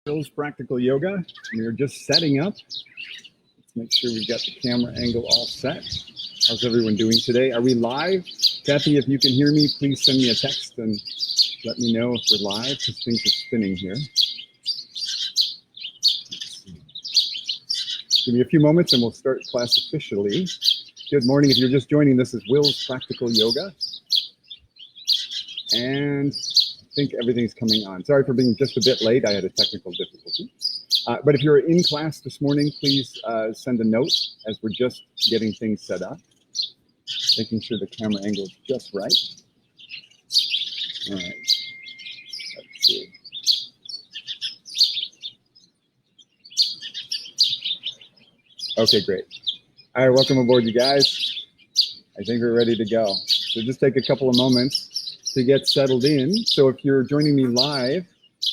Will's Practical Yoga. We are just setting up. Let's make sure we've got the camera angle all set. How's everyone doing today? Are we live? Kathy, if you can hear me, please send me a text and let me know if we're live, because things are spinning here. Give me a few moments and we'll start class officially. Good morning. If you're just joining, this is Will's Practical Yoga. And I think everything's coming on. Sorry for being just a bit late. I had a technical difficulty. But if you're in class this morning, please send a note as we're just getting things set up. Making sure the camera angle is just right. All right. Let's see. Okay, great. All right, welcome aboard, you guys. I think we're ready to go. So just take a couple of moments to get settled in. So if you're joining me live,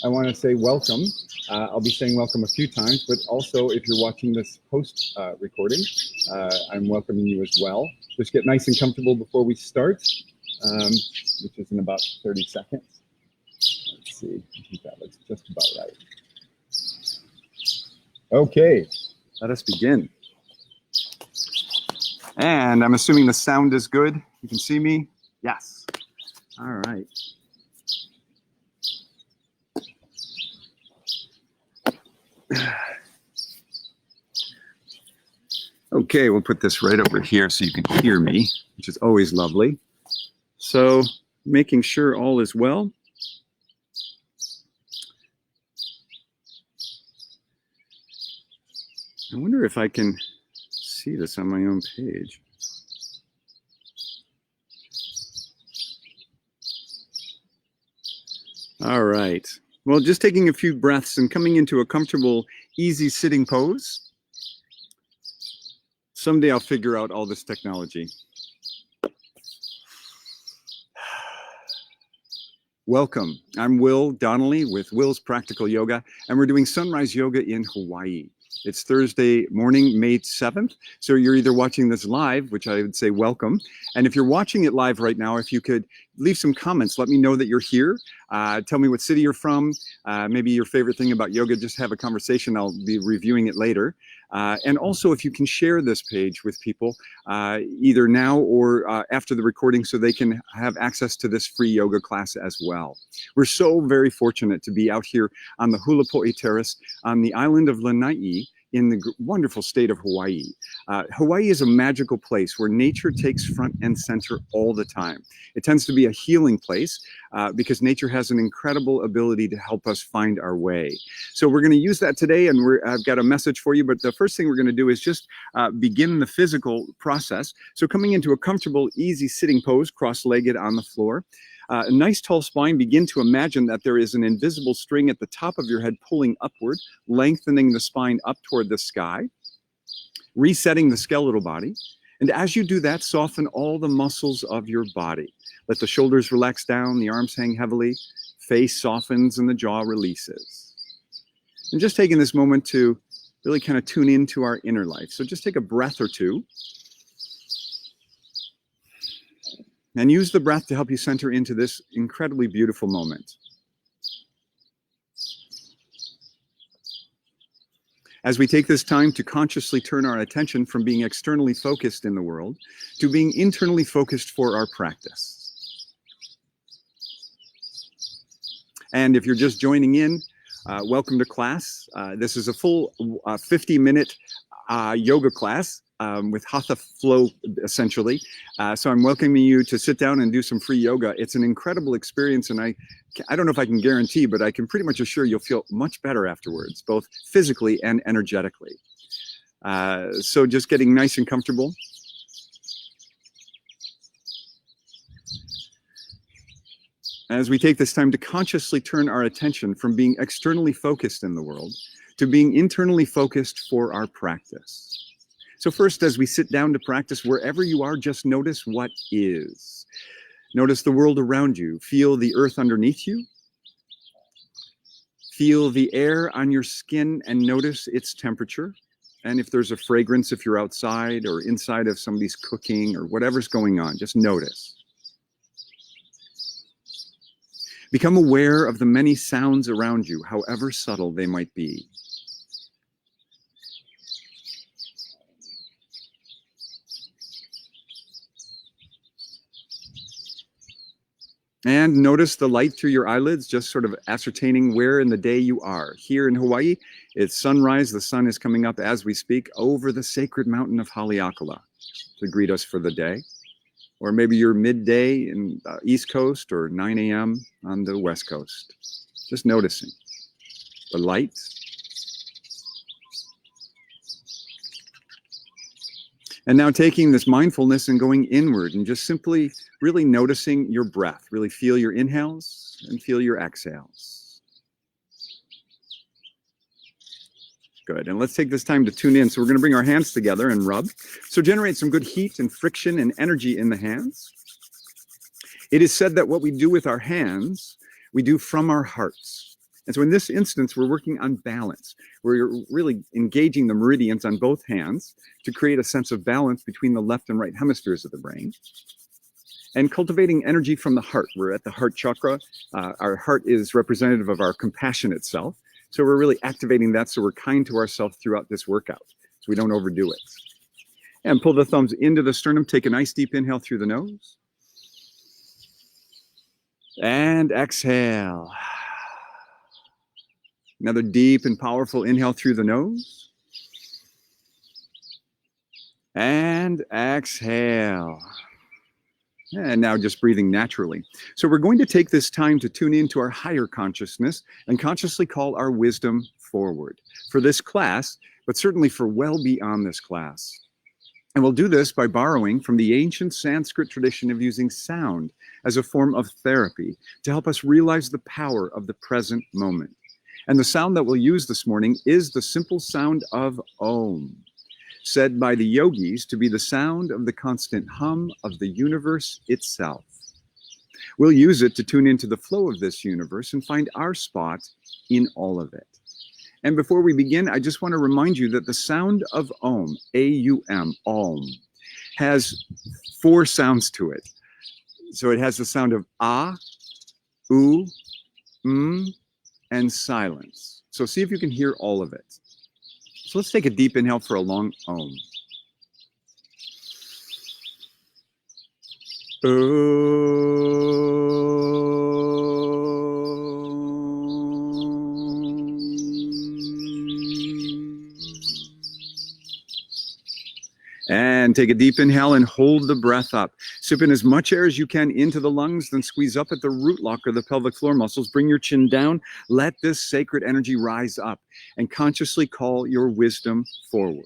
I want to say welcome. I'll be saying welcome a few times, but also if you're watching this post recording, I'm welcoming you as well. Just get nice and comfortable before we start, which is in about 30 seconds. Let's see, I think that looks just about right. Okay, let us begin. And I'm assuming the sound is good. You can see me? Yes. All right. Okay, we'll put this right over here so you can hear me, which is always lovely. So, making sure all is well. I wonder if I can see this on my own page. All right. Well, just taking a few breaths and coming into a comfortable, easy sitting pose. Someday I'll figure out all this technology. Welcome. I'm Will Donnelly with Will's Practical Yoga, and we're doing sunrise yoga in Hawaii. It's Thursday morning, May 7th. So you're either watching this live, which I would say welcome. And if you're watching it live right now, if you could leave some comments, let me know that you're here. Tell me what city you're from, maybe your favorite thing about yoga, just have a conversation. I'll be reviewing it later. And also if you can share this page with people, either now or after the recording so they can have access to this free yoga class as well. We're so very fortunate to be out here on the Hulapo'i Terrace on the island of Lana'i in the wonderful state of Hawaii. Hawaii is a magical place where nature takes front and center all the time. It tends to be a healing place because nature has an incredible ability to help us find our way. So we're going to use that today, and I've got a message for you, but the first thing we're going to do is just begin the physical process. So coming into a comfortable, easy sitting pose, cross-legged on the floor. A nice tall spine. Begin to imagine that there is an invisible string at the top of your head pulling upward, lengthening the spine up toward the sky, resetting the skeletal body. And as you do that, soften all the muscles of your body. Let the shoulders relax down, the arms hang heavily, face softens, and the jaw releases. And just taking this moment to really kind of tune into our inner life. So just take a breath or two. And use the breath to help you center into this incredibly beautiful moment. As we take this time to consciously turn our attention from being externally focused in the world to being internally focused for our practice. And if you're just joining in, welcome to class. This is a full 50-minute yoga class. With Hatha flow, essentially. So I'm welcoming you to sit down and do some free yoga. It's an incredible experience, and I don't know if I can guarantee, but I can pretty much assure you'll feel much better afterwards, both physically and energetically. So just getting nice and comfortable. As we take this time to consciously turn our attention from being externally focused in the world to being internally focused for our practice. So first, as we sit down to practice, wherever you are, just notice what is. Notice the world around you. Feel the earth underneath you. Feel the air on your skin and notice its temperature. And if there's a fragrance, if you're outside or inside of somebody's cooking or whatever's going on, just notice. Become aware of the many sounds around you, however subtle they might be. And notice the light through your eyelids, just sort of ascertaining where in the day you are. Here in Hawaii, it's sunrise. The sun is coming up as we speak over the sacred mountain of Haleakala to greet us for the day. Or maybe you're midday in the East Coast or 9 a.m. on the West Coast. Just noticing the light. And now taking this mindfulness and going inward and just simply really noticing your breath. Really feel your inhales and feel your exhales. Good. And let's take this time to tune in. So we're going to bring our hands together and rub. So generate some good heat and friction and energy in the hands. It is said that what we do with our hands, we do from our hearts. And so in this instance, we're working on balance. We're really engaging the meridians on both hands to create a sense of balance between the left and right hemispheres of the brain. And cultivating energy from the heart. We're at the heart chakra. Our heart is representative of our compassionate self. So we're really activating that so we're kind to ourselves throughout this workout, so we don't overdo it. And pull the thumbs into the sternum. Take a nice deep inhale through the nose. And exhale. Another deep and powerful inhale through the nose. And exhale. And now just breathing naturally. So we're going to take this time to tune into our higher consciousness and consciously call our wisdom forward for this class, but certainly for well beyond this class. And we'll do this by borrowing from the ancient Sanskrit tradition of using sound as a form of therapy to help us realize the power of the present moment. And the sound that we'll use this morning is the simple sound of Om, said by the yogis to be the sound of the constant hum of the universe itself. We'll use it to tune into the flow of this universe and find our spot in all of it. And before we begin, I just want to remind you that the sound of Om, A-U-M, Om, has 4 sounds to it. So it has the sound of Ah, U, and silence. So see if you can hear all of it. So let's take a deep inhale for a long Om. And take a deep inhale and hold the breath up. Sip in as much air as you can into the lungs, then squeeze up at the root lock or the pelvic floor muscles. Bring your chin down. Let this sacred energy rise up and consciously call your wisdom forward.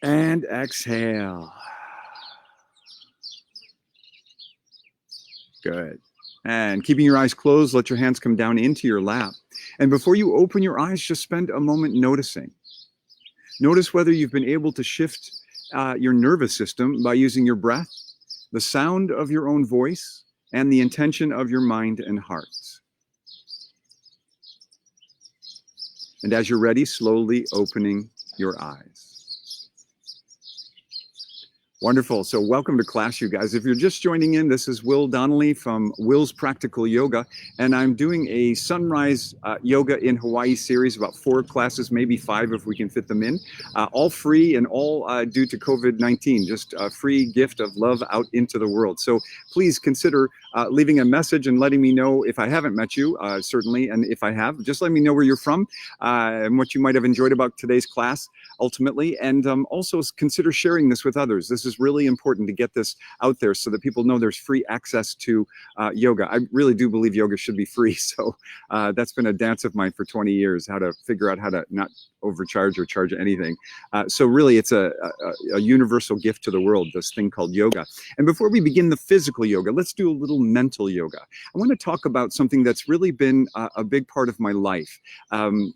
And exhale. Good. And keeping your eyes closed, let your hands come down into your lap. And before you open your eyes, just spend a moment noticing. Notice whether you've been able to shift your nervous system by using your breath, the sound of your own voice, and the intention of your mind and heart. And as you're ready, slowly opening your eyes. Wonderful. So welcome to class, you guys. If you're just joining in, this is Will Donnelly from Will's Practical Yoga, and I'm doing a sunrise yoga in Hawaii series, about 4 classes, maybe 5 if we can fit them in, all free and all due to COVID-19, just a free gift of love out into the world. So please consider leaving a message and letting me know if I haven't met you, certainly, and if I have, just let me know where you're from and what you might have enjoyed about today's class, ultimately, and also consider sharing this with others. This is really important to get this out there so that people know there's free access to yoga. I really do believe yoga should be free. So that's been a dance of mine for 20 years, how to figure out how to not overcharge or charge anything. So really it's a universal gift to the world, this thing called yoga. And before we begin the physical yoga, let's do a little mental yoga. I want to talk about something that's really been a big part of my life.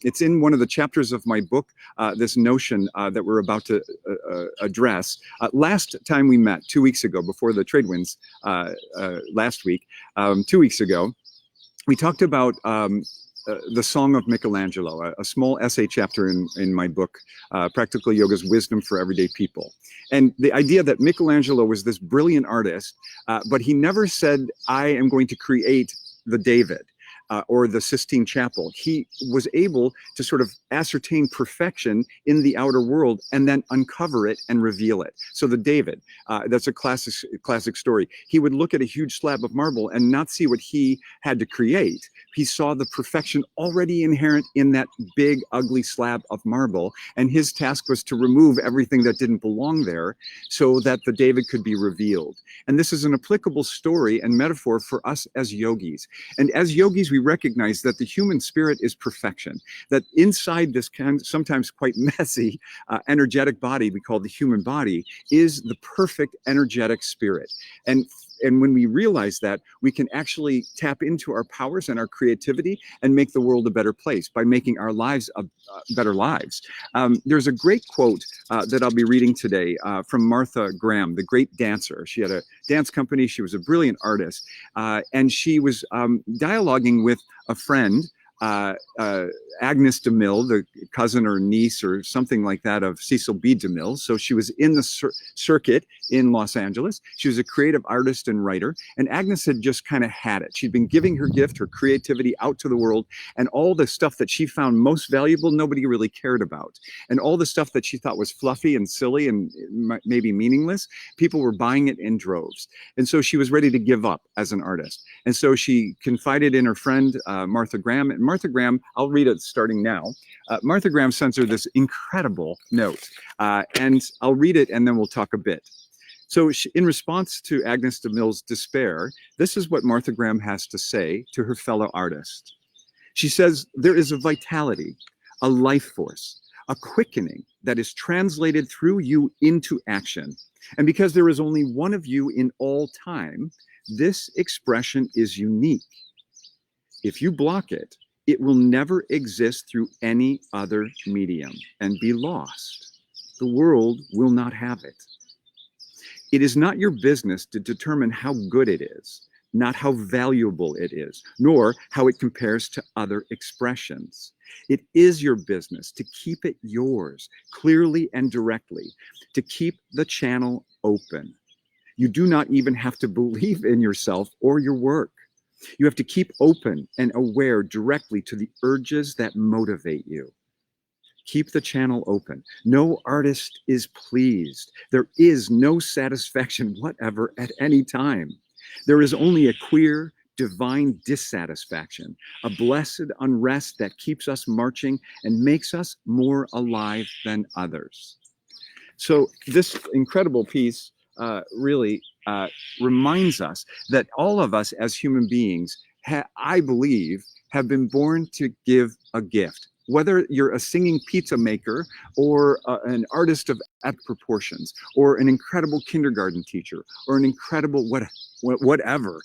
It's in one of the chapters of my book, this notion that we're about to address. Last time we met 2 weeks ago, before the trade winds last week, 2 weeks ago, we talked about the Song of Michelangelo, a small essay chapter in my book, Practical Yoga's Wisdom for Everyday People. And the idea that Michelangelo was this brilliant artist, but he never said, I am going to create the David. Or the Sistine Chapel. He was able to sort of ascertain perfection in the outer world and then uncover it and reveal it. So the David, that's a classic story. He would look at a huge slab of marble and not see what he had to create. He saw the perfection already inherent in that big, ugly slab of marble. And his task was to remove everything that didn't belong there so that the David could be revealed. And this is an applicable story and metaphor for us as yogis. And as yogis, we recognize that the human spirit is perfection, that inside this sometimes quite messy, energetic body we call the human body is the perfect energetic spirit. And when we realize that, we can actually tap into our powers and our creativity and make the world a better place by making our lives better lives. There's a great quote that I'll be reading today from Martha Graham, the great dancer. She had a dance company. She was a brilliant artist. And she was dialoguing with a friend, Agnes DeMille, the cousin or niece or something like that of Cecil B. DeMille. So she was in the circuit in Los Angeles. She was a creative artist and writer, and Agnes had just kind of had it. She'd been giving her gift, her creativity out to the world, and all the stuff that she found most valuable, nobody really cared about. And all the stuff that she thought was fluffy and silly and maybe meaningless, people were buying it in droves. And so she was ready to give up as an artist. And so she confided in her friend, Martha Graham. And Martha Graham, I'll read it starting now. Martha Graham sends her this incredible note. And I'll read it and then we'll talk a bit. So in response to Agnes DeMille's despair, this is what Martha Graham has to say to her fellow artist. She says, there is a vitality, a life force, a quickening that is translated through you into action. And because there is only one of you in all time, this expression is unique. If you block it, it will never exist through any other medium and be lost. The world will not have it. It is not your business to determine how good it is, not how valuable it is, nor how it compares to other expressions. It is your business to keep it yours, clearly and directly, to keep the channel open. You do not even have to believe in yourself or your work. You have to keep open and aware directly to the urges that motivate you. Keep the channel open. No artist is pleased. There is no satisfaction whatever at any time. There is only a queer, divine dissatisfaction, a blessed unrest that keeps us marching and makes us more alive than others. So this incredible piece really reminds us that all of us as human beings, I believe, have been born to give a gift. Whether you're a singing pizza maker or an artist of epic proportions or an incredible kindergarten teacher or an incredible whatever,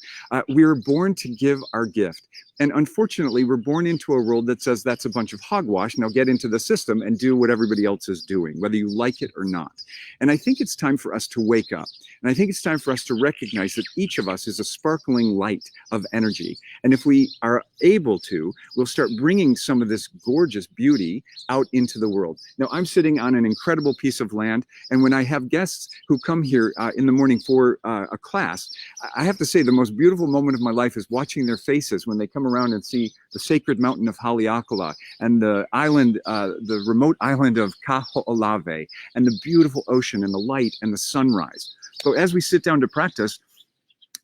we're born to give our gift. And unfortunately, we're born into a world that says that's a bunch of hogwash. Now get into the system and do what everybody else is doing, whether you like it or not. And I think it's time for us to wake up. And I think it's time for us to recognize that each of us is a sparkling light of energy. And if we are able to, we'll start bringing some of this gorgeous beauty out into the world. Now, I'm sitting on an incredible piece of land. And when I have guests who come here in the morning for a class, I have to say the most beautiful moment of my life is watching their faces when they come around and see the sacred mountain of Haleakala and the island, the remote island of Kaho'olawe, and the beautiful ocean and the light and the sunrise. So as we sit down to practice,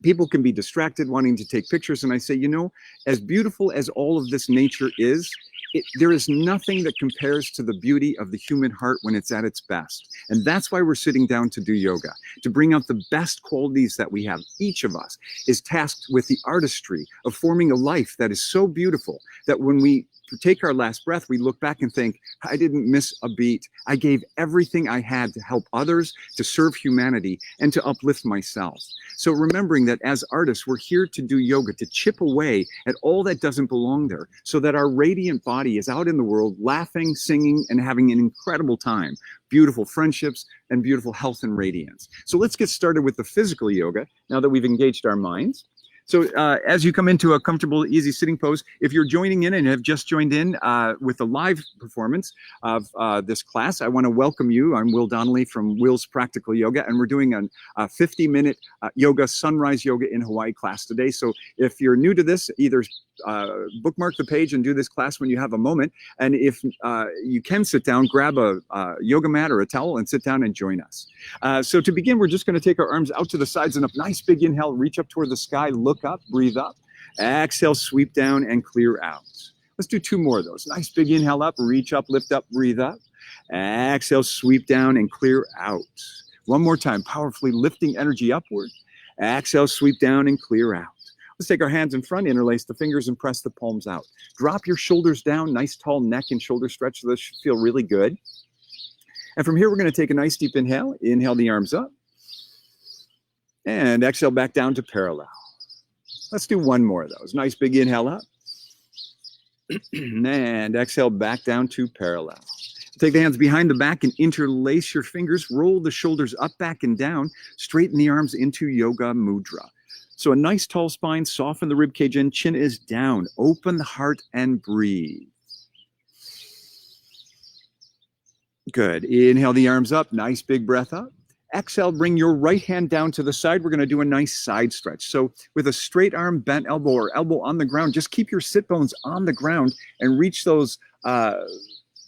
people can be distracted wanting to take pictures. And I say, you know, as beautiful as all of this nature is, there is nothing that compares to the beauty of the human heart when it's at its best. And that's why we're sitting down to do yoga, to bring out the best qualities that we have. Each of us is tasked with the artistry of forming a life that is so beautiful that when we take our last breath, we look back and think, I didn't miss a beat. I gave everything I had to help others, to serve humanity, and to uplift myself. So remembering that as artists, we're here to do yoga, to chip away at all that doesn't belong there, so that our radiant body is out in the world, laughing, singing, and having an incredible time. Beautiful friendships and beautiful health and radiance. So let's get started with the physical yoga, now that we've engaged our minds. So as you come into a comfortable, easy sitting pose, if you're joining in and have just joined in with the live performance of this class, I want to welcome you. I'm Will Donnelly from Will's Practical Yoga, and we're doing a 50-minute yoga, sunrise yoga in Hawaii class today. So if you're new to this, either bookmark the page and do this class when you have a moment. And if you can sit down, grab a yoga mat or a towel and sit down and join us. So to begin, we're just going to take our arms out to the sides and up. Nice big inhale, reach up toward the sky, look up, breathe up. Exhale, sweep down and clear out. Let's do 2 more of those. Nice big inhale up, reach up, lift up, breathe up. Exhale, sweep down and clear out. One more time, powerfully lifting energy upward. Exhale, sweep down and clear out. Let's take our hands in front, interlace the fingers and press the palms out. Drop your shoulders down, nice tall neck and shoulder stretch. So this should feel really good. And from here, we're going to take a nice deep inhale. Inhale the arms up. And exhale back down to parallel. Let's do 1 more of those. Nice big inhale up. And exhale back down to parallel. Take the hands behind the back and interlace your fingers. Roll the shoulders up, back, and down. Straighten the arms into Yoga Mudra. So a nice tall spine, soften the rib cage in, chin is down. Open the heart and breathe. Good. Inhale the arms up. Nice big breath up. Exhale, bring your right hand down to the side. We're going to do a nice side stretch. So with a straight arm, bent elbow, or elbow on the ground, just keep your sit bones on the ground and reach those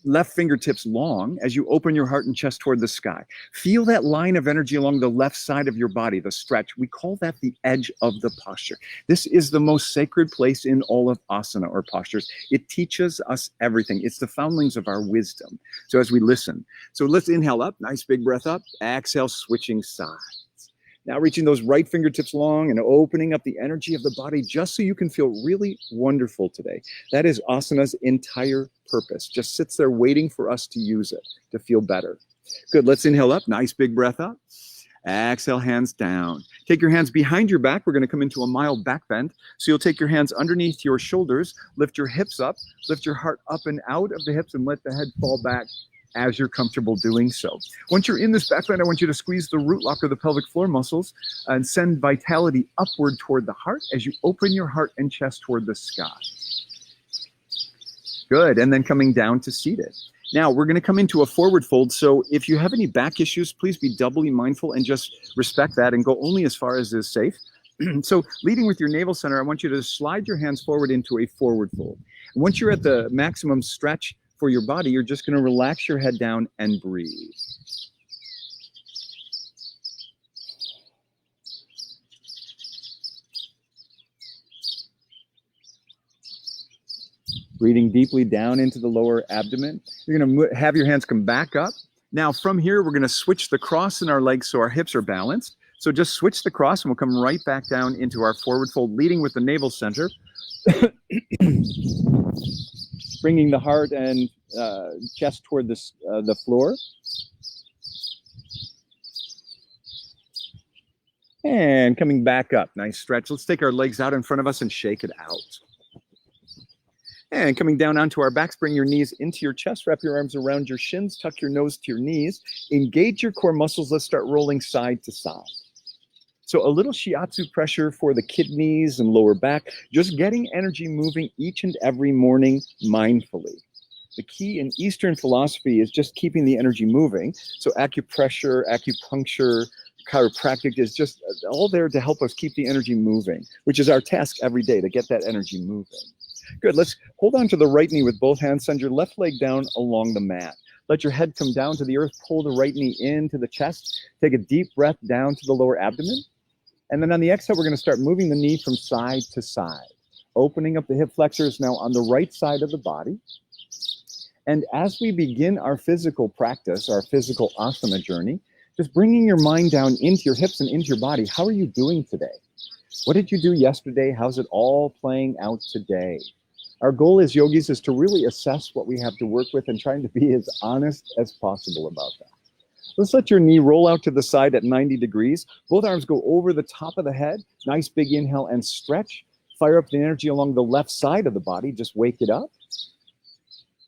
left fingertips long as you open your heart and chest toward the sky. Feel that line of energy along the left side of your body, the stretch. We call that the edge of the posture. This is the most sacred place in all of asana or postures. It teaches us everything. It's the foundlings of our wisdom. So as we listen, so let's inhale up, nice big breath up, exhale, switching sides. Now reaching those right fingertips long and opening up the energy of the body just so you can feel really wonderful today. That is asana's entire purpose. Just sits there waiting for us to use it, to feel better. Good, let's inhale up, nice big breath up. Exhale, hands down. Take your hands behind your back. We're going to come into a mild back bend. So you'll take your hands underneath your shoulders, lift your hips up, lift your heart up and out of the hips and let the head fall back as you're comfortable doing so. Once you're in this back bend, I want you to squeeze the root lock or the pelvic floor muscles and send vitality upward toward the heart as you open your heart and chest toward the sky. Good, and then coming down to seated. Now we're going to come into a forward fold. So if you have any back issues, please be doubly mindful and just respect that and go only as far as is safe. So leading with your navel center, I want you to slide your hands forward into a forward fold. And once you're at the maximum stretch for your body, you're just going to relax your head down and breathe. Breathing deeply down into the lower abdomen. You're going to have your hands come back up. Now from here, we're going to switch the cross in our legs so our hips are balanced. So just switch the cross and we'll come right back down into our forward fold, leading with the navel center. Bringing the heart and chest toward the floor. And coming back up, nice stretch. Let's take our legs out in front of us and shake it out. And coming down onto our backs, bring your knees into your chest, wrap your arms around your shins, tuck your nose to your knees, engage your core muscles. Let's start rolling side to side. So a little shiatsu pressure for the kidneys and lower back, just getting energy moving each and every morning mindfully. The key in Eastern philosophy is just keeping the energy moving. So acupressure, acupuncture, chiropractic is just all there to help us keep the energy moving, which is our task every day, to get that energy moving. Good, let's hold on to the right knee with both hands, send your left leg down along the mat. Let your head come down to the earth, pull the right knee into the chest, take a deep breath down to the lower abdomen. And then on the exhale, we're going to start moving the knee from side to side, opening up the hip flexors now on the right side of the body. And as we begin our physical practice, our physical asana journey, just bringing your mind down into your hips and into your body. How are you doing today? What did you do yesterday? How's it all playing out today? Our goal as yogis is to really assess what we have to work with and trying to be as honest as possible about that. Let's let your knee roll out to the side at 90 degrees. Both arms go over the top of the head. Nice big inhale and stretch. Fire up the energy along the left side of the body. Just wake it up.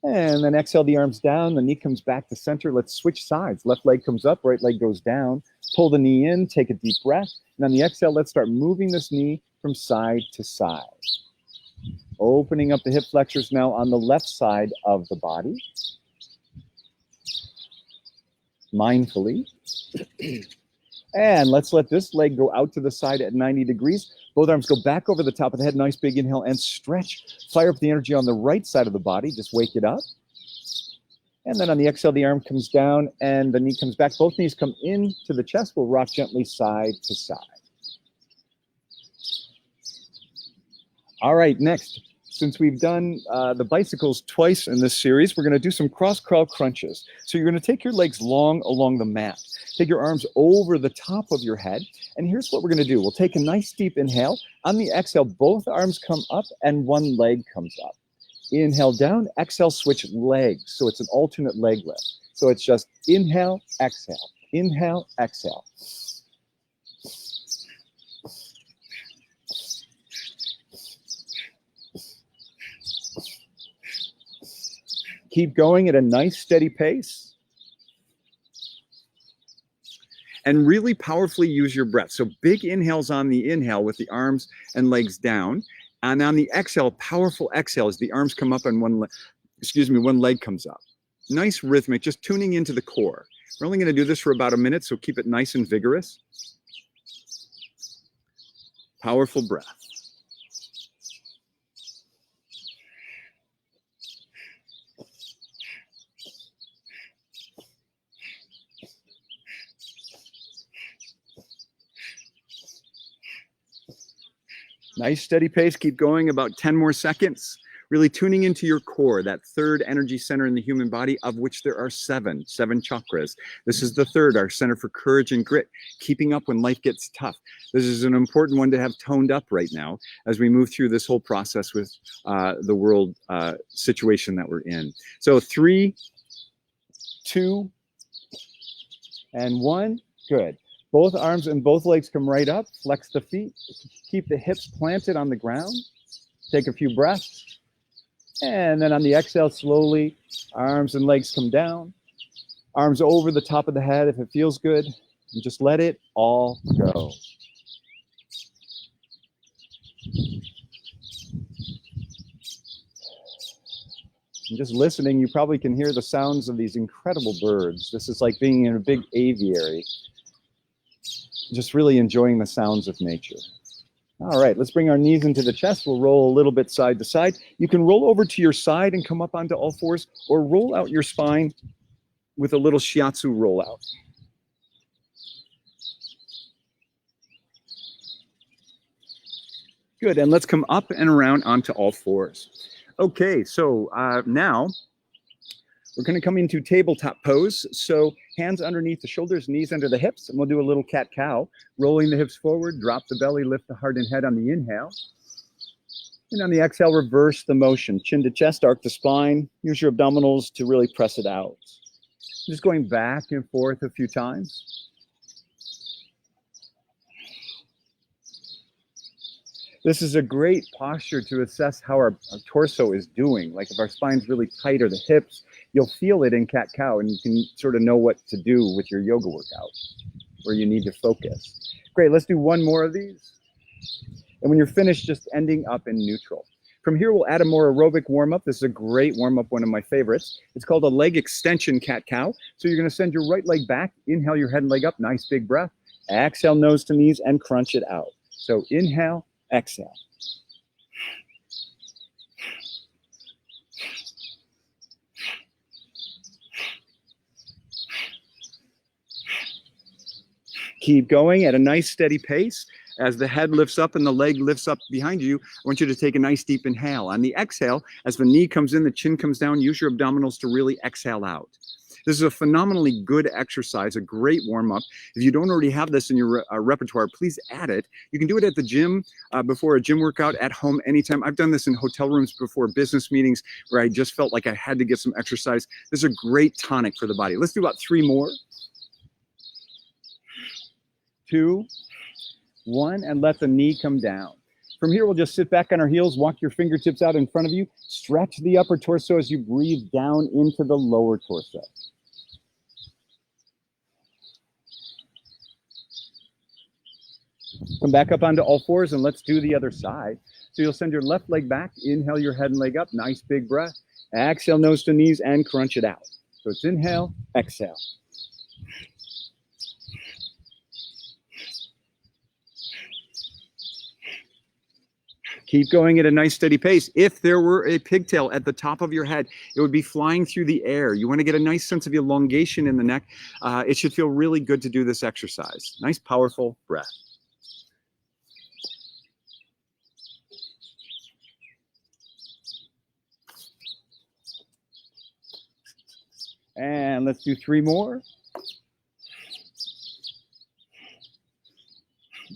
And then exhale the arms down. The knee comes back to center. Let's switch sides. Left leg comes up, right leg goes down. Pull the knee in, take a deep breath. And on the exhale, let's start moving this knee from side to side. Opening up the hip flexors now on the left side of the body. Mindfully. And let's let this leg go out to the side at 90 degrees. Both arms go back over the top of the head. Nice big inhale and stretch. Fire up the energy on the right side of the body. Just wake it up. And then on the exhale, the arm comes down and the knee comes back. Both knees come into the chest. We'll rock gently side to side. All right, next. Since we've done the bicycles twice in this series, we're going to do some cross-crawl crunches. So you're going to take your legs long along the mat. Take your arms over the top of your head. And here's what we're going to do. We'll take a nice deep inhale. On the exhale, both arms come up and one leg comes up. Inhale down, exhale, switch legs. So it's an alternate leg lift. So it's just inhale, exhale, inhale, exhale. Keep going at a nice steady pace. And really powerfully use your breath. So big inhales on the inhale with the arms and legs down. And on the exhale, powerful exhale as the arms come up and one leg comes up. Nice rhythmic, just tuning into the core. We're only going to do this for about a minute, so keep it nice and vigorous. Powerful breath. Nice steady pace, keep going about 10 more seconds. Really tuning into your core, that third energy center in the human body, of which there are seven chakras. This is the third, our center for courage and grit, keeping up when life gets tough. This is an important one to have toned up right now as we move through this whole process with the world situation that we're in. So 3, 2, and 1, good. Both arms and both legs come right up. Flex the feet. Keep the hips planted on the ground. Take a few breaths. And then on the exhale, slowly, arms and legs come down. Arms over the top of the head if it feels good. And just let it all go. And just listening, you probably can hear the sounds of these incredible birds. This is like being in a big aviary. Just really enjoying the sounds of nature. All right, let's bring our knees into the chest. We'll roll a little bit side to side. You can roll over to your side and come up onto all fours, or roll out your spine with a little shiatsu rollout. Good, and let's come up and around onto all fours. Okay, so now we're going to come into tabletop pose. So hands underneath the shoulders, knees under the hips, and we'll do a little cat-cow. Rolling the hips forward, drop the belly, lift the heart and head on the inhale. And on the exhale, reverse the motion. Chin to chest, arc the spine. Use your abdominals to really press it out. Just going back and forth a few times. This is a great posture to assess how our torso is doing. Like if our spine's really tight or the hips, you'll feel it in cat-cow, and you can sort of know what to do with your yoga workout, where you need to focus. Great, let's do one more of these. And when you're finished, just ending up in neutral. From here, we'll add a more aerobic warm-up. This is a great warm-up, one of my favorites. It's called a leg extension cat-cow. So you're gonna send your right leg back, inhale your head and leg up, nice big breath. Exhale, nose to knees, and crunch it out. So inhale, exhale. Keep going at a nice steady pace. As the head lifts up and the leg lifts up behind you, I want you to take a nice deep inhale. On the exhale, as the knee comes in, the chin comes down, use your abdominals to really exhale out. This is a phenomenally good exercise, a great warm-up. If you don't already have this in your repertoire, please add it. You can do it at the gym, before a gym workout, at home, anytime. I've done this in hotel rooms before business meetings where I just felt like I had to get some exercise. This is a great tonic for the body. Let's do about 3 more. 2, 1, and let the knee come down. From here, we'll just sit back on our heels, walk your fingertips out in front of you, stretch the upper torso as you breathe down into the lower torso. Come back up onto all fours and let's do the other side. So you'll send your left leg back, inhale your head and leg up, nice big breath. Exhale, nose to knees and crunch it out. So it's inhale, exhale. Keep going at a nice steady pace. If there were a pigtail at the top of your head, it would be flying through the air. You want to get a nice sense of elongation in the neck. It should feel really good to do this exercise. Nice, powerful breath. And let's do 3 more.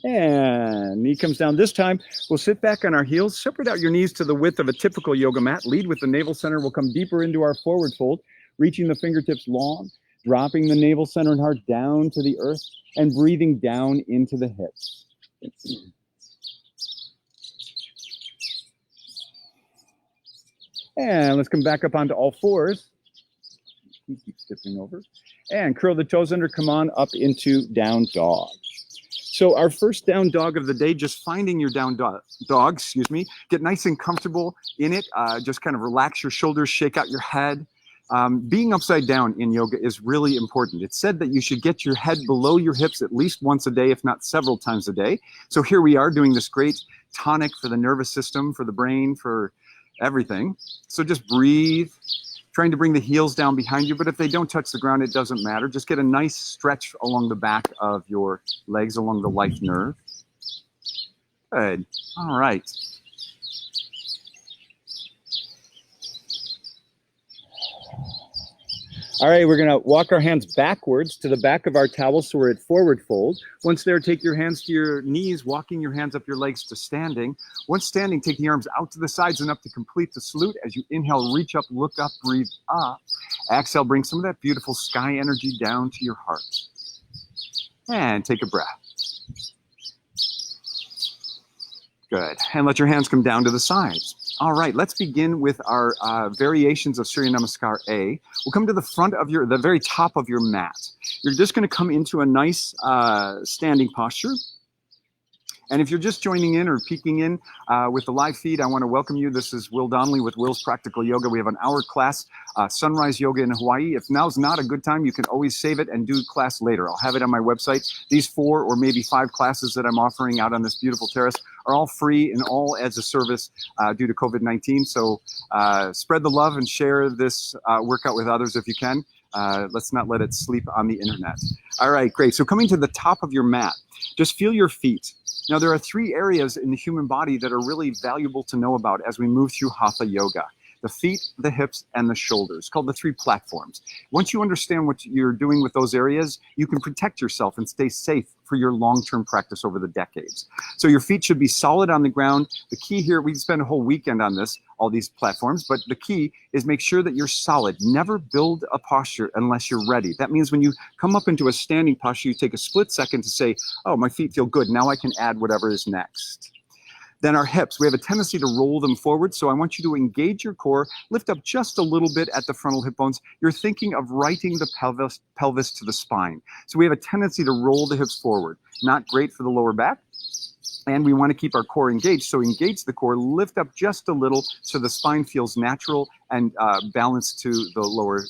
And knee comes down. This time, we'll sit back on our heels, separate out your knees to the width of a typical yoga mat. Lead with the navel center. We'll come deeper into our forward fold, reaching the fingertips long, dropping the navel center and heart down to the earth, and breathing down into the hips. And let's come back up onto all fours. Keep tipping over. And curl the toes under. Come on up into down dog. So our first down dog of the day, just finding your down dog, get nice and comfortable in it. Just kind of relax your shoulders, shake out your head. Being upside down in yoga is really important. It's said that you should get your head below your hips at least once a day, if not several times a day. So here we are doing this great tonic for the nervous system, for the brain, for everything. So just breathe, trying to bring the heels down behind you, but if they don't touch the ground, it doesn't matter. Just get a nice stretch along the back of your legs, along the life nerve. Good. All right. All right, we're gonna walk our hands backwards to the back of our towel so we're at forward fold. Once there, take your hands to your knees, walking your hands up your legs to standing. Once standing, take the arms out to the sides and up to complete the salute. As you inhale, reach up, look up, breathe up. Exhale, bring some of that beautiful sky energy down to your heart. And take a breath. Good, and let your hands come down to the sides. All right, let's begin with our variations of Surya Namaskar A. We'll come to the front of the very top of your mat. You're just gonna come into a nice standing posture. And if you're just joining in or peeking in with the live feed, I wanna welcome you. This is Will Donnelly with Will's Practical Yoga. We have an hour class, Sunrise Yoga in Hawaii. If now's not a good time, you can always save it and do class later. I'll have it on my website. These 4 or maybe 5 classes that I'm offering out on this beautiful terrace are all free and all as a service due to COVID-19. So spread the love and share this workout with others if you can. Let's not let it sleep on the internet. All right, great. So coming to the top of your mat, just feel your feet. Now, there are 3 areas in the human body that are really valuable to know about as we move through Hatha Yoga: the feet, the hips, and the shoulders, called the 3 platforms. Once you understand what you're doing with those areas, you can protect yourself and stay safe for your long-term practice over the decades. So your feet should be solid on the ground. The key here, we spend a whole weekend on this, all these platforms, but the key is make sure that you're solid. Never build a posture unless you're ready. That means when you come up into a standing posture, you take a split second to say, oh, my feet feel good. Now I can add whatever is next. Then our hips, we have a tendency to roll them forward. So I want you to engage your core, lift up just a little bit at the frontal hip bones. You're thinking of righting the pelvis to the spine. So we have a tendency to roll the hips forward. Not great for the lower back. And we want to keep our core engaged. So engage the core, lift up just a little so the spine feels natural and balanced to the lower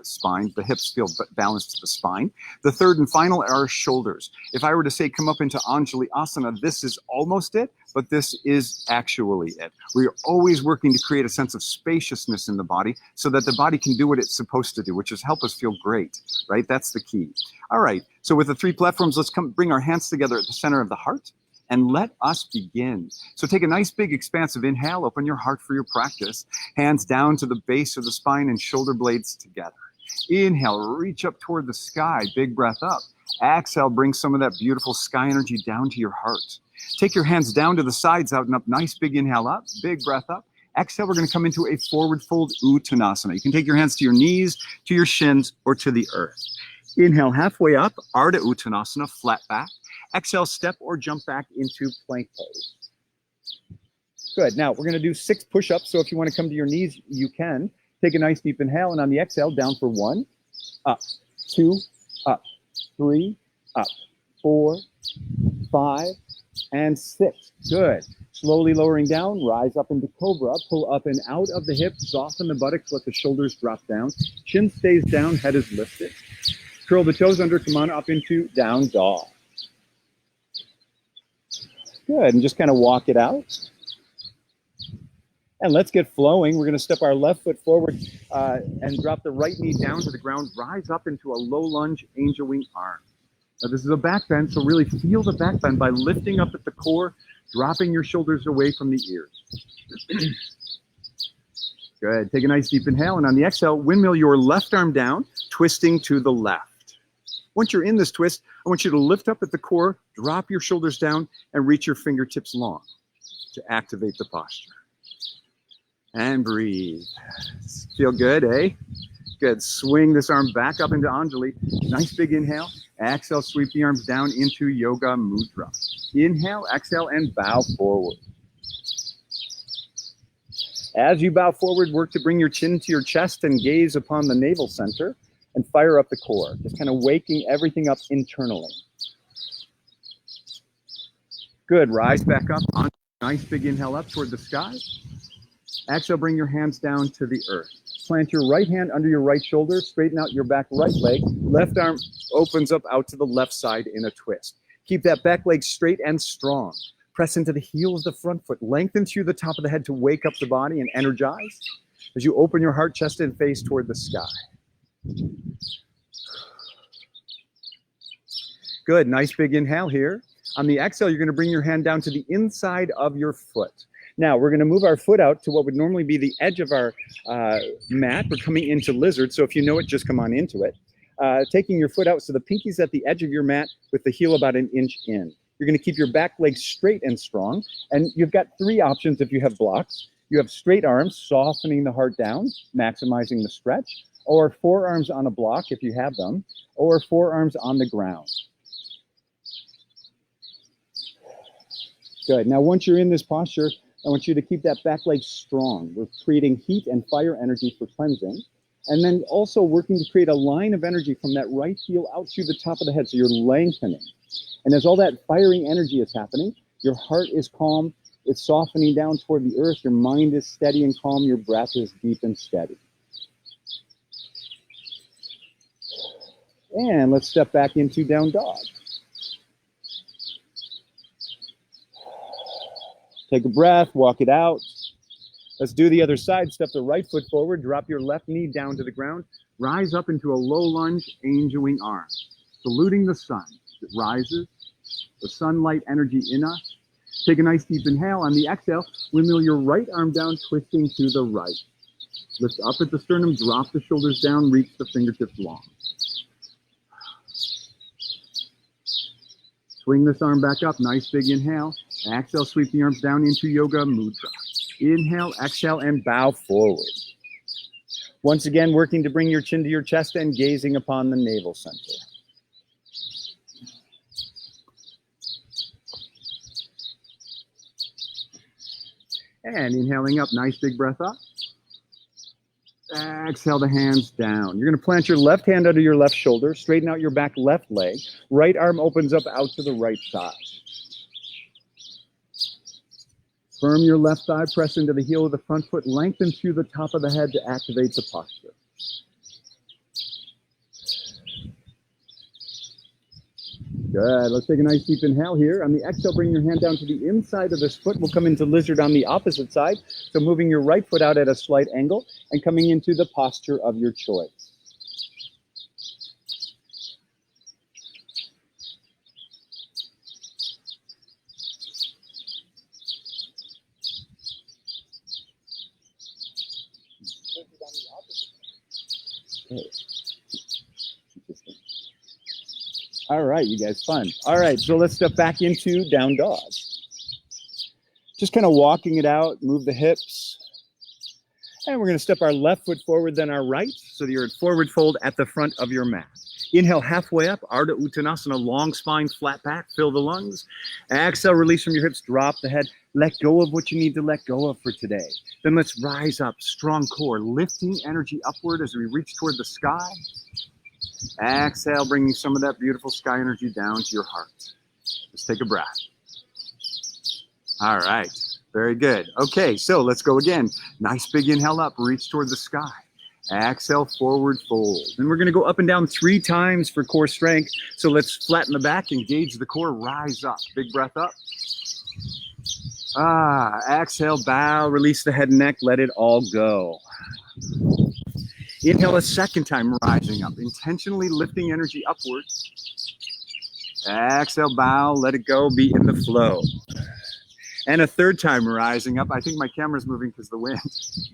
spine. The hips feel balanced to the spine. The third and final are our shoulders. If I were to say come up into Anjali Asana, this is almost it, but this is actually it. We are always working to create a sense of spaciousness in the body so that the body can do what it's supposed to do, which is help us feel great, right? That's the key. All right, so with the 3 platforms, let's bring our hands together at the center of the heart. And let us begin. So take a nice big expansive inhale, open your heart for your practice. Hands down to the base of the spine and shoulder blades together. Inhale, reach up toward the sky, big breath up. Exhale, bring some of that beautiful sky energy down to your heart. Take your hands down to the sides, out and up, nice big inhale up, big breath up. Exhale, we're gonna come into a forward fold Uttanasana. You can take your hands to your knees, to your shins, or to the earth. Inhale, halfway up, Ardha Uttanasana, flat back. Exhale, step or jump back into plank pose. Good, now we're gonna do 6 push-ups, so if you wanna come to your knees, you can. Take a nice deep inhale, and on the exhale, down for 1, up, 2, up, 3, up, 4, 5, and 6. Good. Slowly lowering down, rise up into cobra, pull up and out of the hips, soften the buttocks, let the shoulders drop down. Chin stays down, head is lifted. Curl the toes under, come on up into down dog. Good, and just kind of walk it out. And let's get flowing. We're going to step our left foot forward and drop the right knee down to the ground. Rise up into a low lunge, angel wing arm. Now this is a back bend, so really feel the back bend by lifting up at the core, dropping your shoulders away from the ears. Good. Take a nice deep inhale, and on the exhale, windmill your left arm down, twisting to the left. Once you're in this twist, I want you to lift up at the core, drop your shoulders down, and reach your fingertips long to activate the posture. And breathe. Feel good, eh? Good. Swing this arm back up into Anjali. Nice big inhale. Exhale, sweep the arms down into Yoga Mudra. Inhale, exhale, and bow forward. As you bow forward, work to bring your chin to your chest and gaze upon the navel center and fire up the core. Just kind of waking everything up internally. Good. Rise back up. Nice big inhale up toward the sky. Exhale, bring your hands down to the earth. Plant your right hand under your right shoulder, straighten out your back right leg. Left arm opens up out to the left side in a twist. Keep that back leg straight and strong. Press into the heel of the front foot. Lengthen through the top of the head to wake up the body and energize as you open your heart, chest, and face toward the sky. Good. Nice big inhale here. On the exhale, you're going to bring your hand down to the inside of your foot. Now, we're going to move our foot out to what would normally be the edge of our mat. We're coming into lizard, so if you know it, just come on into it. Taking your foot out so the pinky's at the edge of your mat with the heel about an inch in. You're going to keep your back leg straight and strong. And you've got 3 options if you have blocks. You have straight arms, softening the heart down, maximizing the stretch, or forearms on a block if you have them, or forearms on the ground. Good. Now, once you're in this posture, I want you to keep that back leg strong. We're creating heat and fire energy for cleansing. And then also working to create a line of energy from that right heel out through the top of the head. So you're lengthening. And as all that firing energy is happening, your heart is calm. It's softening down toward the earth. Your mind is steady and calm. Your breath is deep and steady. And let's step back into down dog. Take a breath, walk it out. Let's do the other side. Step the right foot forward, drop your left knee down to the ground. Rise up into a low lunge, angel wing arm. Saluting the sun. It rises, the sunlight energy in us. Take a nice deep inhale. On the exhale, windmill your right arm down, twisting to the right. Lift up at the sternum, drop the shoulders down, reach the fingertips long. Swing this arm back up, nice big inhale. Exhale, sweep the arms down into Yoga Mudra. Inhale, exhale, and bow forward. Once again, working to bring your chin to your chest and gazing upon the navel center. And inhaling up, nice big breath up. Exhale the hands down. You're going to plant your left hand under your left shoulder, straighten out your back left leg. Right arm opens up out to the right side. Firm your left thigh, press into the heel of the front foot, lengthen through the top of the head to activate the posture. Good. Let's take a nice deep inhale here. On the exhale, bring your hand down to the inside of this foot. We'll come into lizard on the opposite side. So moving your right foot out at a slight angle and coming into the posture of your choice. All right, you guys, fun. All right, so let's step back into down dog. Just kind of walking it out, move the hips. And we're going to step our left foot forward, then our right, so that you're at forward fold at the front of your mat. Inhale halfway up, Ardha Uttanasana, long spine, flat back, fill the lungs. Exhale, release from your hips, drop the head. Let go of what you need to let go of for today. Then let's rise up, strong core, lifting energy upward as we reach toward the sky. Exhale, bringing some of that beautiful sky energy down to your heart. Just take a breath. All right. Very good. Okay, so let's go again. Nice big inhale up, reach toward the sky. Exhale, forward fold. And we're going to go up and down 3 times for core strength. So let's flatten the back, engage the core, rise up. Big breath up. Exhale, bow, release the head and neck, let it all go. Inhale a second time, rising up, intentionally lifting energy upward. Exhale, bow, let it go, be in the flow. And a third time, rising up. I think my camera's moving because the wind.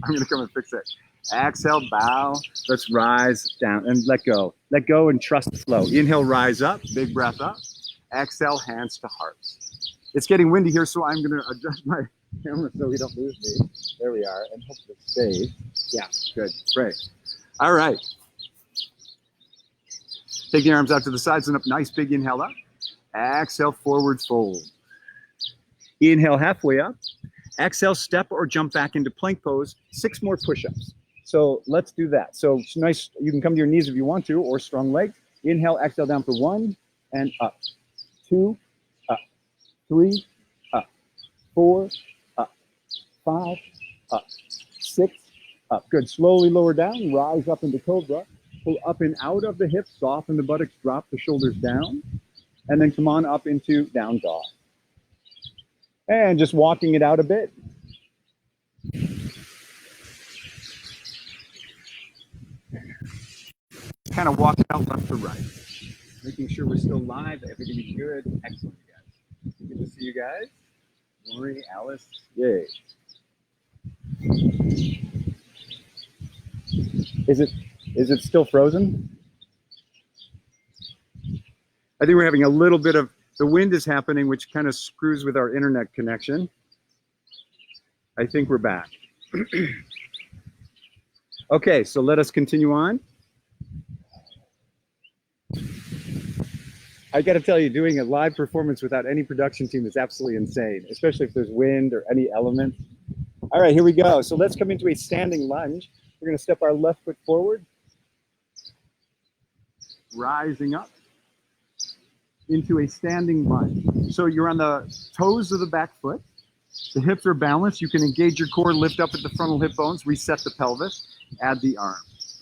I'm going to come and fix it. Exhale, bow, let's rise down and let go. Let go and trust the flow. Inhale, rise up, big breath up. Exhale, hands to heart. It's getting windy here, so I'm going to adjust my camera so we don't lose me. There we are, and hope it stays. Yeah, good, great. All right. Take the arms out to the sides and up. Nice big inhale up. Exhale, forward fold. Inhale, halfway up. Exhale, step or jump back into plank pose. 6 more push-ups. So let's do that. So it's nice. You can come to your knees if you want to, or strong legs. Inhale, exhale down for 1 and up. 2, up. 3, up. 4, up. 5, up. 6, up. Good. Slowly lower down. Rise up into cobra. Pull up and out of the hips. Soften the buttocks. Drop the shoulders down. And then come on up into down dog. And just walking it out a bit. Kind of walk it out left to right. Making sure we're still live. Everything is good. Excellent, you guys. Good to see you guys. Marie, Alice, yay. Is it still frozen? I think we're having a little bit of, the wind is happening, which kind of screws with our internet connection. I think we're back. Okay, so let us continue on. I got to tell you, doing a live performance without any production team is absolutely insane, especially if there's wind or any element. All right, here we go. So let's come into a standing lunge. We're going to step our left foot forward, rising up into a standing lunge. So you're on the toes of the back foot. The hips are balanced. You can engage your core, lift up at the frontal hip bones, reset the pelvis, add the arms.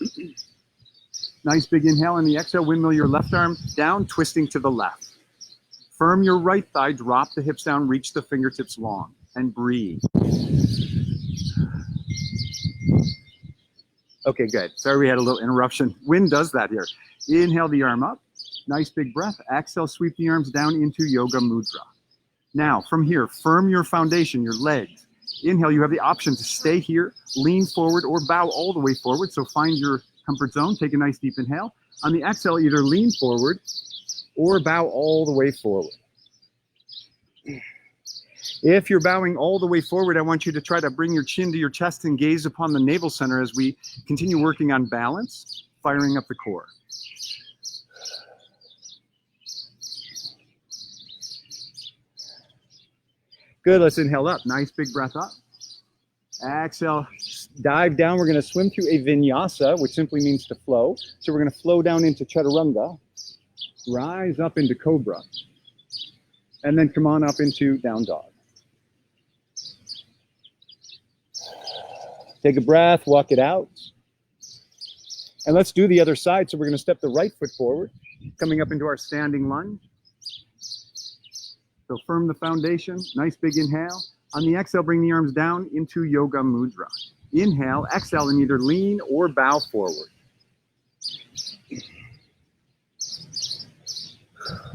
Nice big inhale. In the exhale, windmill your left arm down, twisting to the left. Firm your right thigh, drop the hips down, reach the fingertips long, and breathe. Okay, good. Sorry we had a little interruption. Wind does that here. Inhale the arm up. Nice big breath. Exhale, sweep the arms down into Yoga Mudra. Now, from here, firm your foundation, your legs. Inhale, you have the option to stay here, lean forward, or bow all the way forward. So find your comfort zone. Take a nice deep inhale. On the exhale, either lean forward or bow all the way forward. If you're bowing all the way forward, I want you to try to bring your chin to your chest and gaze upon the navel center as we continue working on balance, firing up the core. Good, let's inhale up. Nice big breath up. Exhale, dive down. We're going to swim through a vinyasa, which simply means to flow. So we're going to flow down into chaturanga, rise up into cobra, and then come on up into down dog. Take a breath, walk it out. And let's do the other side. So we're going to step the right foot forward, coming up into our standing lunge. So firm the foundation, nice big inhale. On the exhale, bring the arms down into Yoga Mudra. Inhale, exhale, and either lean or bow forward.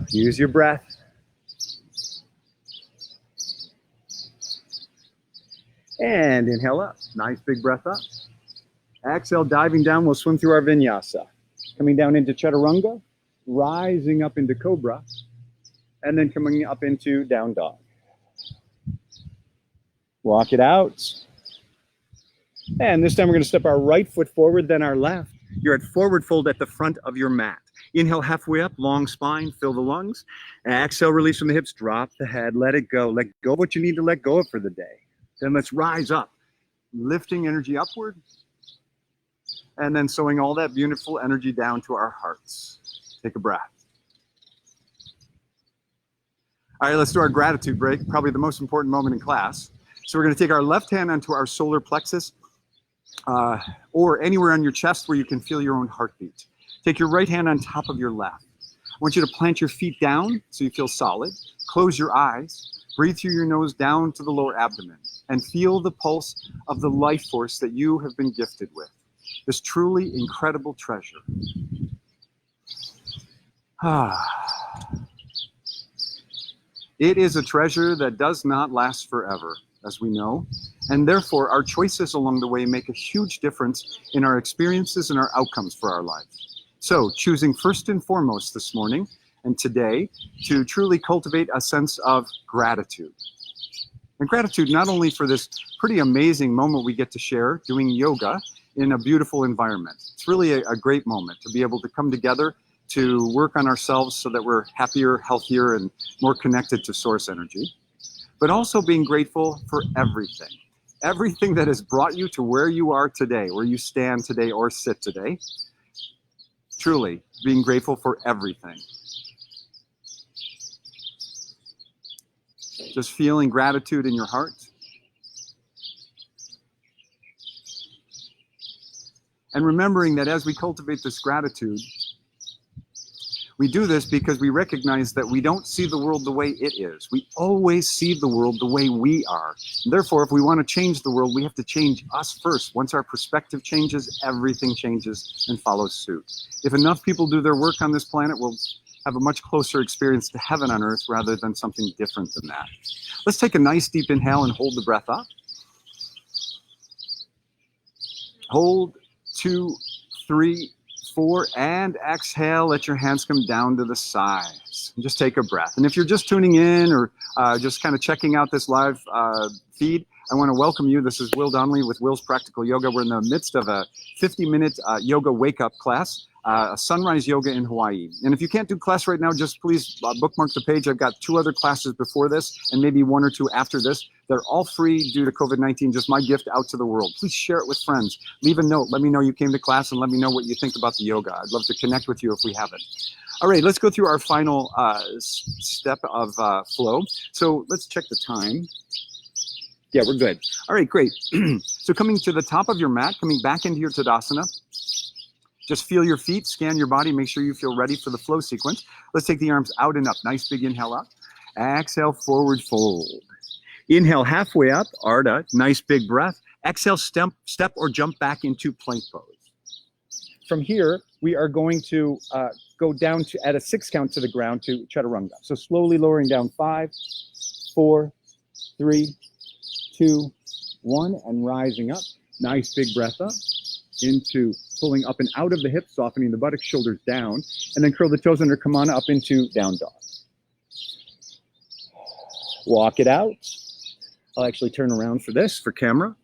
Use your breath. And inhale up, nice big breath up. Exhale, diving down, we'll swim through our vinyasa. Coming down into chaturanga, rising up into cobra, and then coming up into down dog. Walk it out. And this time we're going to step our right foot forward, then our left. You're at forward fold at the front of your mat. Inhale halfway up, long spine, fill the lungs. Exhale, release from the hips, drop the head, let it go. Let go of what you need to let go of for the day. Then let's rise up, lifting energy upward, and then sowing all that beautiful energy down to our hearts. Take a breath. All right, let's do our gratitude break, probably the most important moment in class. So we're going to take our left hand onto our solar plexus, or anywhere on your chest where you can feel your own heartbeat. Take your right hand on top of your left. I want you to plant your feet down so you feel solid. Close your eyes. Breathe through your nose down to the lower abdomen and feel the pulse of the life force that you have been gifted with. This truly incredible treasure. It is a treasure that does not last forever, as we know, and therefore our choices along the way make a huge difference in our experiences and our outcomes for our life. So choosing first and foremost this morning and today to truly cultivate a sense of gratitude. And gratitude not only for this pretty amazing moment we get to share doing yoga in a beautiful environment. It's really a great moment to be able to come together to work on ourselves so that we're happier, healthier, and more connected to source energy. But also being grateful for everything. Everything that has brought you to where you are today, where you stand today or sit today. Truly, being grateful for everything. Just feeling gratitude in your heart. And remembering that as we cultivate this gratitude, we do this because we recognize that we don't see the world the way it is. We always see the world the way we are. And therefore, if we want to change the world, we have to change us first. Once our perspective changes, everything changes and follows suit. If enough people do their work on this planet, we'll have a much closer experience to heaven on earth rather than something different than that. Let's take a nice deep inhale and hold the breath up. Hold, 2, 3, 4, and exhale. Let your hands come down to the sides. And just take a breath. And if you're just tuning in or just kind of checking out this live feed, I want to welcome you. This is Will Donnelly with Will's Practical Yoga. We're in the midst of a 50-minute yoga wake-up class, a sunrise yoga in Hawaii. And if you can't do class right now, just please bookmark the page. I've got 2 other classes before this and maybe 1 or 2 after this. They're all free due to COVID-19, just my gift out to the world. Please share it with friends. Leave a note. Let me know you came to class and let me know what you think about the yoga. I'd love to connect with you if we haven't. All right, let's go through our final step of flow. So let's check the time. Yeah, we're good. All right, great. So coming to the top of your mat, coming back into your Tadasana, just feel your feet, scan your body, make sure you feel ready for the flow sequence. Let's take the arms out and up. Nice big inhale up. Exhale, forward fold. Inhale halfway up, Ardha, nice big breath. Exhale, step or jump back into plank pose. From here, we are going to go down to at a 6 count to the ground to Chaturanga. So slowly lowering down 5, 4, 3, 2, 1, and rising up. Nice big breath up into pulling up and out of the hips, softening the buttocks, shoulders down, and then curl the toes under, come on up into down dog. Walk it out. I'll actually turn around for this, for camera.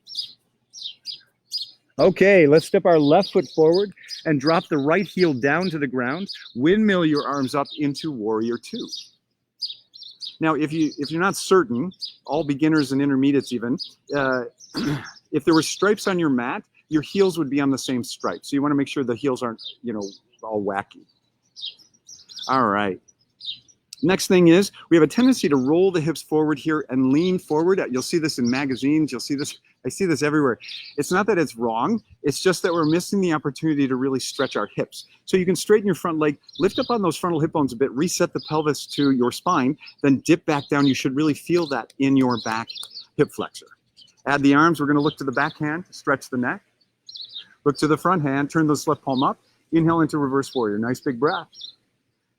Okay, let's step our left foot forward and drop the right heel down to the ground. Windmill your arms up into Warrior 2. Now, if you're not certain, all beginners and intermediates even, if there were stripes on your mat, your heels would be on the same stripe. So you want to make sure the heels aren't, all wacky. All right. Next thing is we have a tendency to roll the hips forward here and lean forward. You'll see this in magazines. You'll see this. I see this everywhere. It's not that it's wrong. It's just that we're missing the opportunity to really stretch our hips. So you can straighten your front leg, lift up on those frontal hip bones a bit, reset the pelvis to your spine, then dip back down. You should really feel that in your back hip flexor. Add the arms. We're going to look to the back hand, stretch the neck. Look to the front hand, turn the left palm up. Inhale into reverse warrior. Nice big breath.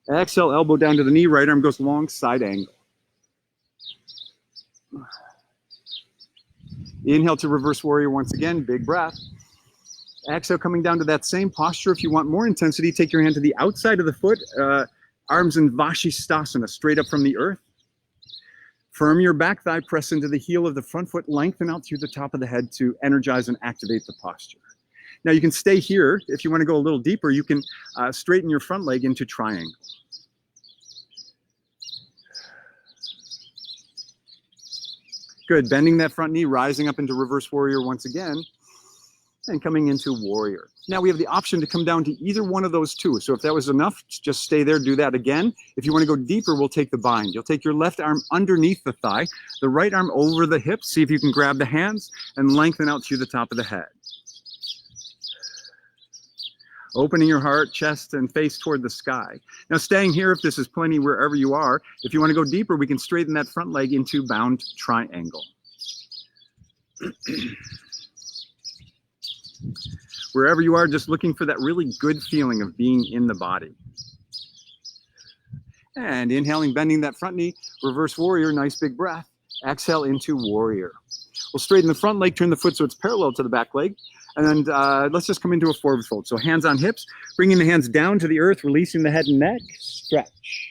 Exhale, elbow down to the knee, right arm goes long, side angle. Inhale to reverse warrior once again, big breath. Exhale, coming down to that same posture. If you want more intensity, take your hand to the outside of the foot, arms in Vashisthasana, straight up from the earth. Firm your back thigh, press into the heel of the front foot, lengthen out through the top of the head to energize and activate the posture. Now you can stay here. If you want to go a little deeper, you can straighten your front leg into triangle. Good, bending that front knee, rising up into reverse warrior once again. and coming into warrior. Now we have the option to come down to either one of those two. So if that was enough, just stay there, do that again. If you want to go deeper, we'll take the bind. You'll take your left arm underneath the thigh, the right arm over the hips. See if you can grab the hands and lengthen out through the top of the head. Opening your heart, chest, and face toward the sky. Now staying here, if this is plenty wherever you are, if you want to go deeper, we can straighten that front leg into bound triangle. Wherever you are, just looking for that really good feeling of being in the body. And inhaling, bending that front knee, reverse warrior, nice big breath. Exhale into warrior. We'll straighten the front leg, turn the foot so it's parallel to the back leg. And then let's just come into a forward fold. So hands on hips, bringing the hands down to the earth, releasing the head and neck, stretch.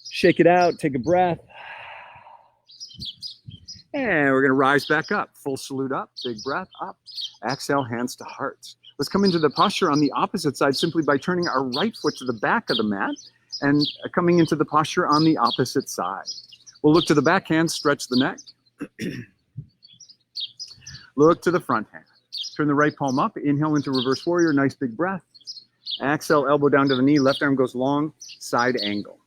Shake it out, take a breath. And we're gonna rise back up. Full salute up, big breath up. Exhale, hands to heart. Let's come into the posture on the opposite side simply by turning our right foot to the back of the mat and coming into the posture on the opposite side. We'll look to the back hand, stretch the neck. Look to the front hand. Turn the right palm up, inhale into reverse warrior, nice big breath. Exhale, elbow down to the knee, left arm goes long, side angle.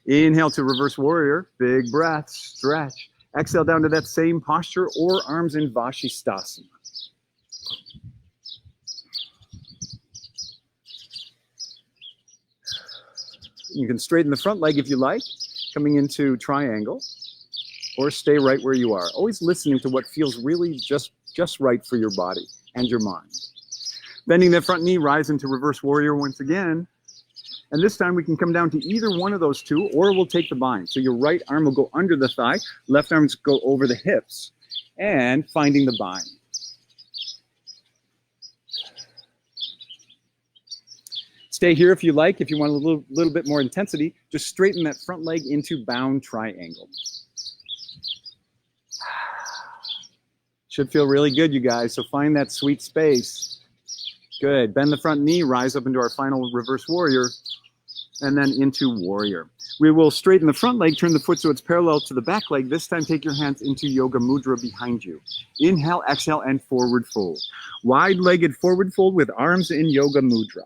Inhale to reverse warrior, big breath, stretch. Exhale down to that same posture or arms in Vashisthasana. You can straighten the front leg if you like, coming into triangle, or stay right where you are. Always listening to what feels really just right for your body and your mind. Bending that front knee, rise into reverse warrior once again. And this time we can come down to either one of those two, or we'll take the bind. So your right arm will go under the thigh, left arms go over the hips, and finding the bind. Stay here if you like. If you want a little bit more intensity, just straighten that front leg into bound triangle. Should feel really good, you guys. So find that sweet space. Good. Bend the front knee, rise up into our final reverse warrior, and then into warrior. We will straighten the front leg, turn the foot so it's parallel to the back leg. This time, take your hands into yoga mudra behind you. Inhale, exhale, and forward fold. Wide-legged forward fold with arms in yoga mudra.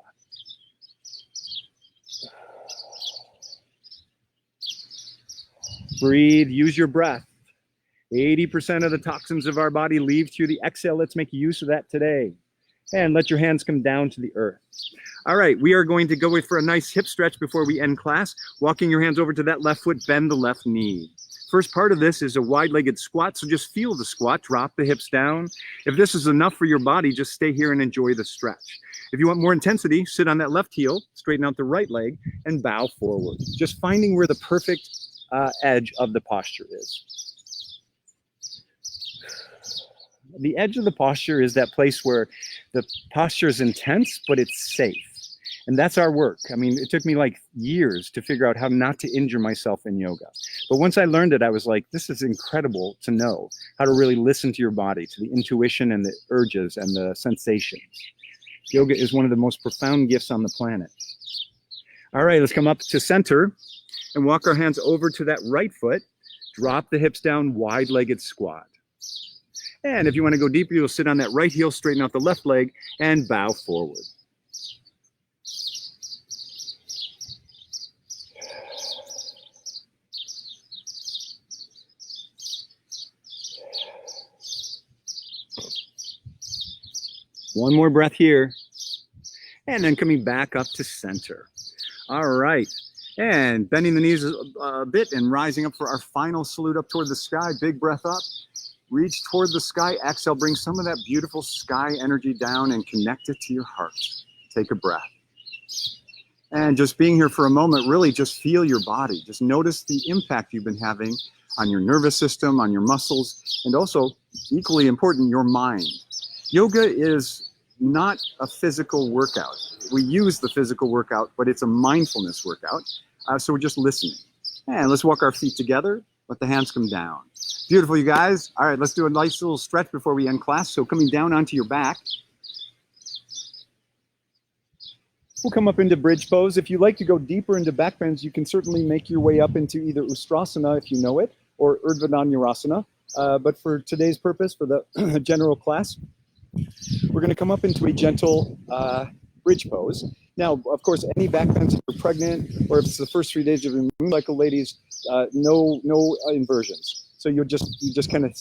Breathe, use your breath. 80% of the toxins of our body leave through the exhale. Let's make use of that today. And let your hands come down to the earth. All right, we are going to go for a nice hip stretch before we end class. Walking your hands over to that left foot, bend the left knee. First part of this is a wide-legged squat, so just feel the squat, drop the hips down. If this is enough for your body, just stay here and enjoy the stretch. If you want more intensity, sit on that left heel, straighten out the right leg, and bow forward. Just finding where the perfect edge of the posture is. The edge of the posture is that place where the posture is intense, but it's safe. And that's our work. I mean, it took me like years to figure out how not to injure myself in yoga. But once I learned it, I was like, this is incredible to know how to really listen to your body, to the intuition and the urges and the sensations. Yoga is one of the most profound gifts on the planet. All right, let's come up to center and walk our hands over to that right foot. Drop the hips down, wide-legged squat. And if you want to go deeper, you'll sit on that right heel, straighten out the left leg, and bow forward. One more breath here. And then coming back up to center. All right. And bending the knees a bit and rising up for our final salute up toward the sky. Big breath up. Reach toward the sky. Exhale, bring some of that beautiful sky energy down and connect it to your heart. Take a breath. And just being here for a moment, really just feel your body. Just notice the impact you've been having on your nervous system, on your muscles, and also, equally important, your mind. Yoga is not a physical workout. We use the physical workout, but it's a mindfulness workout. So we're just listening. And let's walk our feet together. Let the hands come down. Beautiful, you guys. All right, let's do a nice little stretch before we end class. So coming down onto your back. We'll come up into bridge pose. If you like to go deeper into back bends, you can certainly make your way up into either Ustrasana if you know it, or Urdhva Dhanurasana. But for today's purpose, for the general class, we're going to come up into a gentle bridge pose. Now, of course, any back bends if you're pregnant or if it's the first 3 days of your moon cycle, ladies, no inversions. So you just kind of